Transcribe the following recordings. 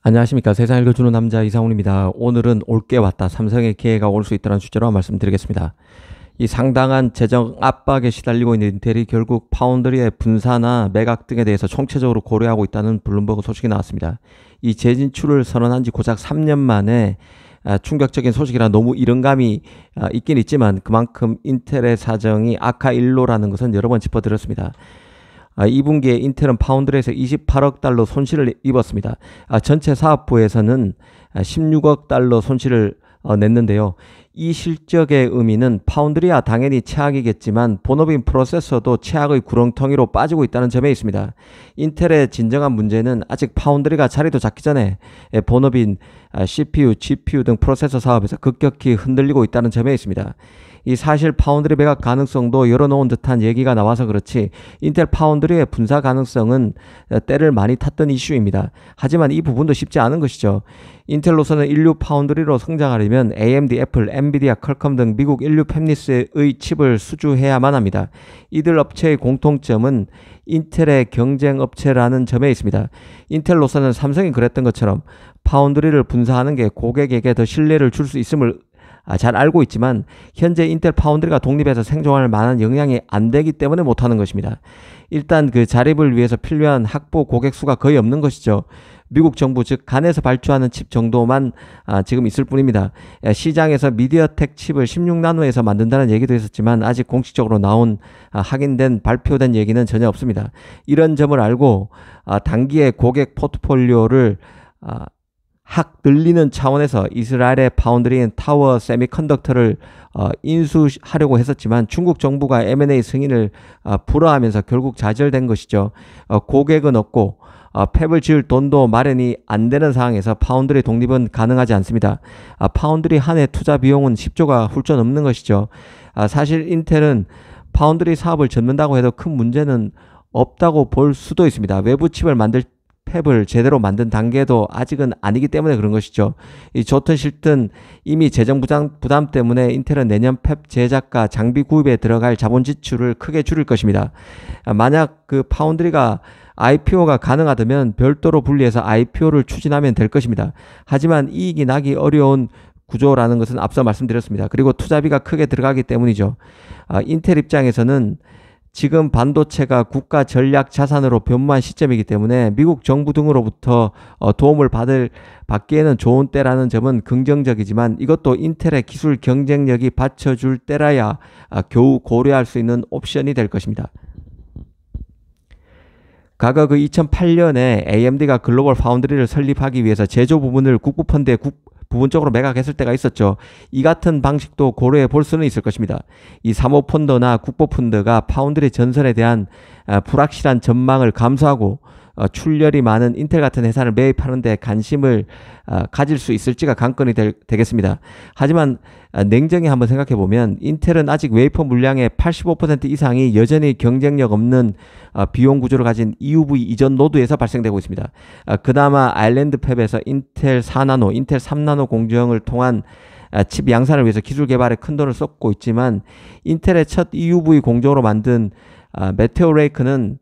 안녕하십니까. 세상 읽어주는 남자 이상훈입니다. 오늘은 올게 왔다. 삼성의 기회가 올 수 있다는 주제로 말씀드리겠습니다. 이 상당한 재정 압박에 시달리고 있는 인텔이 결국 파운드리의 분사나 매각 등에 대해서 총체적으로 고려하고 있다는 블룸버그 소식이 나왔습니다. 이 재진출을 선언한 지 고작 3년 만에 충격적인 소식이라 너무 이른감이 있긴 있지만 그만큼 인텔의 사정이 악화일로라는 것은 여러 번 짚어드렸습니다. 2분기에 인텔은 파운드리에서 28억 달러 손실을 입었습니다. 전체 사업부에서는 16억 달러 손실을 냈는데요. 이 실적의 의미는 파운드리야 당연히 최악이겠지만 본업인 프로세서도 최악의 구렁텅이로 빠지고 있다는 점에 있습니다. 인텔의 진정한 문제는 아직 파운드리가 자리도 잡기 전에 본업인 CPU, GPU 등 프로세서 사업에서 급격히 흔들리고 있다는 점에 있습니다. 이 사실 파운드리 매각 가능성도 열어놓은 듯한 얘기가 나와서 그렇지 인텔 파운드리의 분사 가능성은 때를 많이 탔던 이슈입니다. 하지만 이 부분도 쉽지 않은 것이죠. 인텔로서는 인류 파운드리로 성장하려면 AMD, 애플, 엔비디아, 퀄컴 등 미국 인류 팹리스의 칩을 수주해야만 합니다. 이들 업체의 공통점은 인텔의 경쟁 업체라는 점에 있습니다. 인텔로서는 삼성이 그랬던 것처럼 파운드리를 분사하는 게 고객에게 더 신뢰를 줄 수 있음을 잘 알고 있지만 현재 인텔 파운드리가 독립해서 생존할 만한 역량이 안 되기 때문에 못하는 것입니다. 일단 그 자립을 위해서 필요한 확보 고객 수가 거의 없는 것이죠. 미국 정부 즉 간에서 발주하는 칩 정도만 지금 있을 뿐입니다. 시장에서 미디어텍 칩을 16나노에서 만든다는 얘기도 있었지만 아직 공식적으로 나온 확인된 발표된 얘기는 전혀 없습니다. 이런 점을 알고 단기에 고객 포트폴리오를 확 늘리는 차원에서 이스라엘의 파운드리인 타워 세미컨덕터를 인수하려고 했었지만 중국 정부가 M&A 승인을 불허하면서 결국 좌절된 것이죠. 고객은 없고 팹을 지을 돈도 마련이 안 되는 상황에서 파운드리 독립은 가능하지 않습니다. 파운드리 한 해 투자 비용은 10조가 훌쩍 넘는 것이죠. 사실 인텔은 파운드리 사업을 접는다고 해도 큰 문제는 없다고 볼 수도 있습니다. 외부 칩을 만들 팹을 제대로 만든 단계도 아직은 아니기 때문에 그런 것이죠. 이 좋든 싫든 이미 재정 부담 때문에 인텔은 내년 팹 제작과 장비 구입에 들어갈 자본 지출을 크게 줄일 것입니다. 만약 그 파운드리가 IPO가 가능하다면 별도로 분리해서 IPO를 추진하면 될 것입니다. 하지만 이익이 나기 어려운 구조라는 것은 앞서 말씀드렸습니다. 그리고 투자비가 크게 들어가기 때문이죠. 인텔 입장에서는 지금 반도체가 국가 전략 자산으로 변모한 시점이기 때문에 미국 정부 등으로부터 도움을 받기에는 좋은 때라는 점은 긍정적이지만 이것도 인텔의 기술 경쟁력이 받쳐줄 때라야 겨우 고려할 수 있는 옵션이 될 것입니다. 과거 그 2008년에 AMD가 글로벌 파운드리를 설립하기 위해서 제조 부분을 국부펀드에 부분적으로 매각했을 때가 있었죠. 이 같은 방식도 고려해 볼 수는 있을 것입니다. 이 사모펀드나 국보펀드가 파운드리 전선에 대한 불확실한 전망을 감수하고 출혈이 많은 인텔 같은 회사를 매입하는 데 관심을 가질 수 있을지가 관건이 되겠습니다. 하지만 냉정히 한번 생각해 보면 인텔은 아직 웨이퍼 물량의 85% 이상이 여전히 경쟁력 없는 비용 구조를 가진 EUV 이전 노드에서 발생되고 있습니다. 그나마 아일랜드 팹에서 인텔 4나노, 인텔 3나노 공정을 통한 칩 양산을 위해서 기술 개발에 큰 돈을 쏟고 있지만 인텔의 첫 EUV 공정으로 만든 메테오 레이크는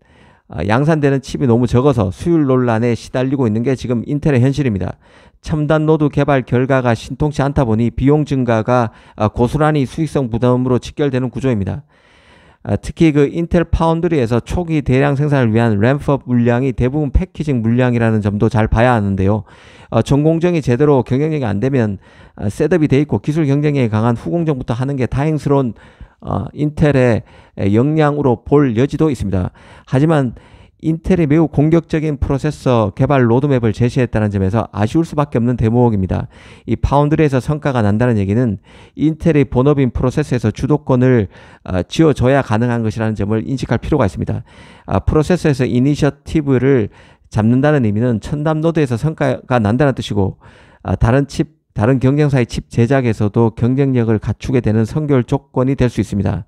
양산되는 칩이 너무 적어서 수율 논란에 시달리고 있는 게 지금 인텔의 현실입니다. 첨단 노드 개발 결과가 신통치 않다 보니 비용 증가가 고스란히 수익성 부담으로 직결되는 구조입니다. 특히 그 인텔 파운드리에서 초기 대량 생산을 위한 램프업 물량이 대부분 패키징 물량이라는 점도 잘 봐야 하는데요. 전 공정이 제대로 경쟁력이 안 되면 셋업이 돼 있고 기술 경쟁력이 강한 후공정부터 하는 게 다행스러운 인텔의 역량으로 볼 여지도 있습니다. 하지만 인텔이 매우 공격적인 프로세서 개발 로드맵을 제시했다는 점에서 아쉬울 수밖에 없는 대목입니다. 이 파운드리에서 성과가 난다는 얘기는 인텔의 본업인 프로세서에서 주도권을 쥐어줘야 가능한 것이라는 점을 인식할 필요가 있습니다. 프로세서에서 이니셔티브를 잡는다는 의미는 첨단 노드에서 성과가 난다는 뜻이고 다른 경쟁사의 칩 제작에서도 경쟁력을 갖추게 되는 선결 조건이 될 수 있습니다.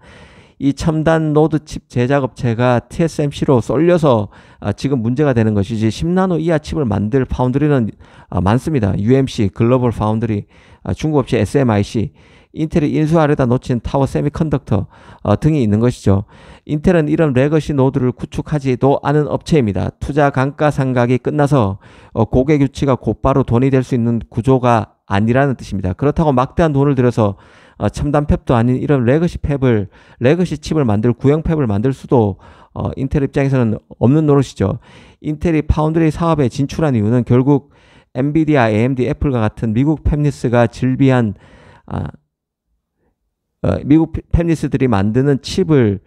이 첨단 노드 칩 제작 업체가 TSMC로 쏠려서 지금 문제가 되는 것이지 10나노 이하 칩을 만들 파운드리는 많습니다. UMC, 글로벌 파운드리, 중국 업체 SMIC, 인텔이 인수하려다 놓친 타워 세미컨덕터 등이 있는 것이죠. 인텔은 이런 레거시 노드를 구축하지도 않은 업체입니다. 투자 감가상각이 끝나서 고객 유치가 곧바로 돈이 될 수 있는 구조가 아니라는 뜻입니다. 그렇다고 막대한 돈을 들여서 첨단 팹도 아닌 이런 레거시 칩을 만들 구형 팹을 만들 수도 인텔 입장에서는 없는 노릇이죠. 인텔이 파운드리 사업에 진출한 이유는 결국 엔비디아, AMD, 애플과 같은 미국 팹리스가 즐비한 미국 팹리스들이 만드는 칩을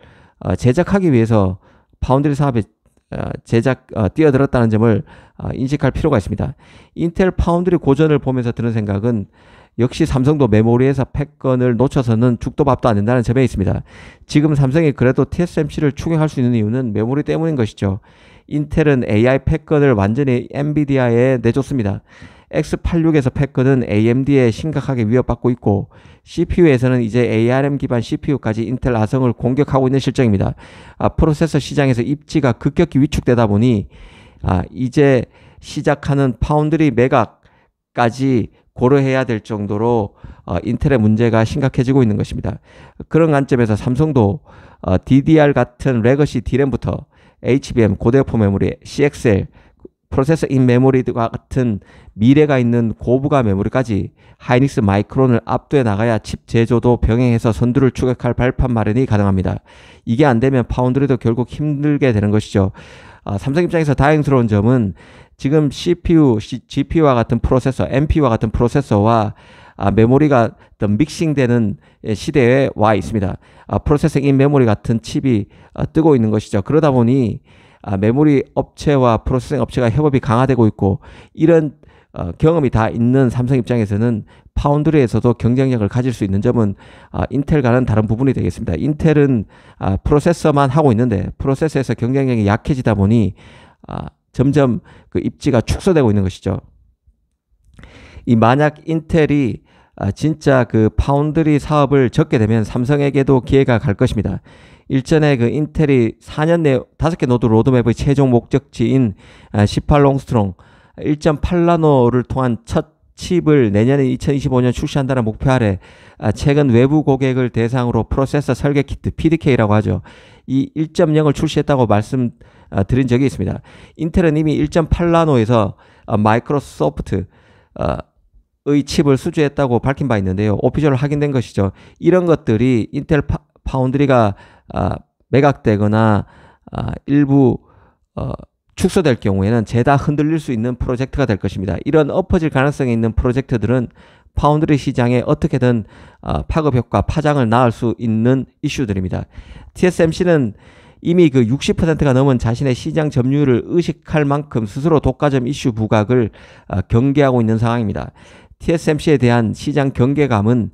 제작하기 위해서 파운드리 사업에 뛰어들었다는 점을 인식할 필요가 있습니다. 인텔 파운드리 고전을 보면서 드는 생각은 역시 삼성도 메모리에서 패권을 놓쳐서는 죽도 밥도 안 된다는 점에 있습니다. 지금 삼성이 그래도 TSMC를 추격할 수 있는 이유는 메모리 때문인 것이죠. 인텔은 AI 패권을 완전히 엔비디아에 내줬습니다. x86에서 패권은 AMD에 심각하게 위협받고 있고 CPU에서는 이제 ARM 기반 CPU까지 인텔 아성을 공격하고 있는 실정입니다. 프로세서 시장에서 입지가 급격히 위축되다 보니 이제 시작하는 파운드리 매각까지 고려해야 될 정도로 인텔의 문제가 심각해지고 있는 것입니다. 그런 관점에서 삼성도 DDR 같은 레거시 D램부터 HBM, 고대역폭 메모리, CXL, 프로세서 인 메모리와 같은 미래가 있는 고부가 메모리까지 하이닉스 마이크론을 압도해 나가야 칩 제조도 병행해서 선두를 추격할 발판 마련이 가능합니다. 이게 안 되면 파운드리도 결국 힘들게 되는 것이죠. 삼성 입장에서 다행스러운 점은 지금 CPU, GPU와 같은 프로세서, NPU와 같은 프로세서와 메모리가 믹싱되는 시대에 와 있습니다. 프로세싱 인 메모리 같은 칩이 뜨고 있는 것이죠. 그러다 보니 메모리 업체와 프로세싱 업체가 협업이 강화되고 있고 이런 경험이 다 있는 삼성 입장에서는 파운드리에서도 경쟁력을 가질 수 있는 점은 인텔과는 다른 부분이 되겠습니다. 인텔은 프로세서만 하고 있는데 프로세서에서 경쟁력이 약해지다 보니 점점 그 입지가 축소되고 있는 것이죠. 만약 인텔이 진짜 그 파운드리 사업을 접게 되면 삼성에게도 기회가 갈 것입니다. 일전에 그 인텔이 4년 내 5개 노드 로드맵의 최종 목적지인 18롱스트롱 1.8나노를 통한 첫 칩을 내년에 2025년 출시한다는 목표 아래 최근 외부 고객을 대상으로 프로세서 설계 키트 PDK라고 하죠. 이 1.0을 출시했다고 말씀드린 적이 있습니다. 인텔은 이미 1.8나노에서 마이크로소프트 의 칩을 수주했다고 밝힌 바 있는데요. 오피셜로 확인된 것이죠. 이런 것들이 인텔 파운드리가 매각되거나 일부 축소될 경우에는 죄다 흔들릴 수 있는 프로젝트가 될 것입니다. 이런 엎어질 가능성이 있는 프로젝트들은 파운드리 시장에 어떻게든 파급 효과, 파장을 낳을 수 있는 이슈들입니다. TSMC는 이미 그 60%가 넘은 자신의 시장 점유율을 의식할 만큼 스스로 독과점 이슈 부각을 경계하고 있는 상황입니다. TSMC에 대한 시장 경계감은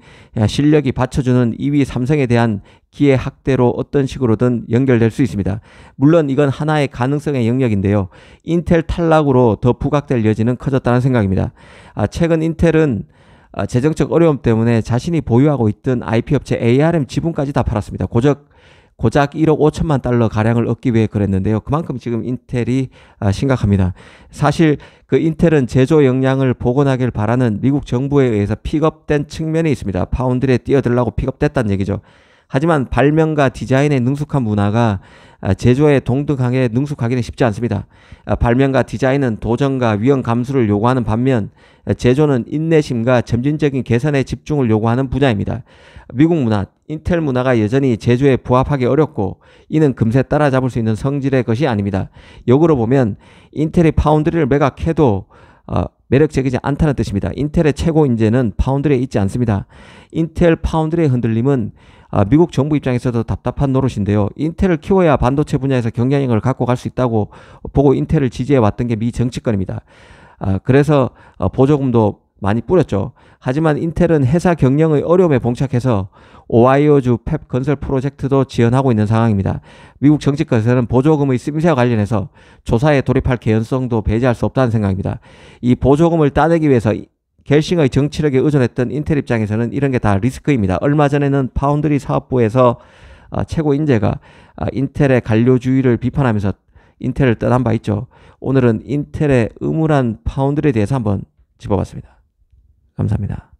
실력이 받쳐주는 2위 삼성에 대한 기회 확대로 어떤 식으로든 연결될 수 있습니다. 물론 이건 하나의 가능성의 영역인데요. 인텔 탈락으로 더 부각될 여지는 커졌다는 생각입니다. 최근 인텔은 재정적 어려움 때문에 자신이 보유하고 있던 IP 업체 ARM 지분까지 다 팔았습니다. 고작 1억 5천만 달러 가량을 얻기 위해 그랬는데요. 그만큼 지금 인텔이 심각합니다. 사실 그 인텔은 제조 역량을 복원하길 바라는 미국 정부에 의해서 픽업된 측면이 있습니다. 파운드리에 뛰어들라고 픽업됐다는 얘기죠. 하지만 발명과 디자인에 능숙한 문화가 제조에 동등하게 능숙하기는 쉽지 않습니다. 발명과 디자인은 도전과 위험 감수를 요구하는 반면 제조는 인내심과 점진적인 개선에 집중을 요구하는 분야입니다. 미국 문화, 인텔 문화가 여전히 제조에 부합하기 어렵고 이는 금세 따라잡을 수 있는 성질의 것이 아닙니다. 역으로 보면 인텔이 파운드리를 매각해도 매력적이지 않다는 뜻입니다. 인텔의 최고 인재는 파운드리에 있지 않습니다. 인텔 파운드리의 흔들림은 미국 정부 입장에서도 답답한 노릇인데요. 인텔을 키워야 반도체 분야에서 경쟁력을 갖고 갈 수 있다고 보고 인텔을 지지해 왔던 게 미 정치권입니다. 그래서 보조금도 많이 뿌렸죠. 하지만 인텔은 회사 경영의 어려움에 봉착해서 오하이오주 팹 건설 프로젝트도 지연하고 있는 상황입니다. 미국 정치권에서는 보조금의 쓰임새와 관련해서 조사에 돌입할 개연성도 배제할 수 없다는 생각입니다. 이 보조금을 따내기 위해서 겔싱의 정치력에 의존했던 인텔 입장에서는 이런 게 다 리스크입니다. 얼마 전에는 파운드리 사업부에서 최고 인재가 인텔의 관료주의를 비판하면서 인텔을 떠난 바 있죠. 오늘은 인텔의 음울한 파운드리에 대해서 한번 짚어봤습니다. 감사합니다.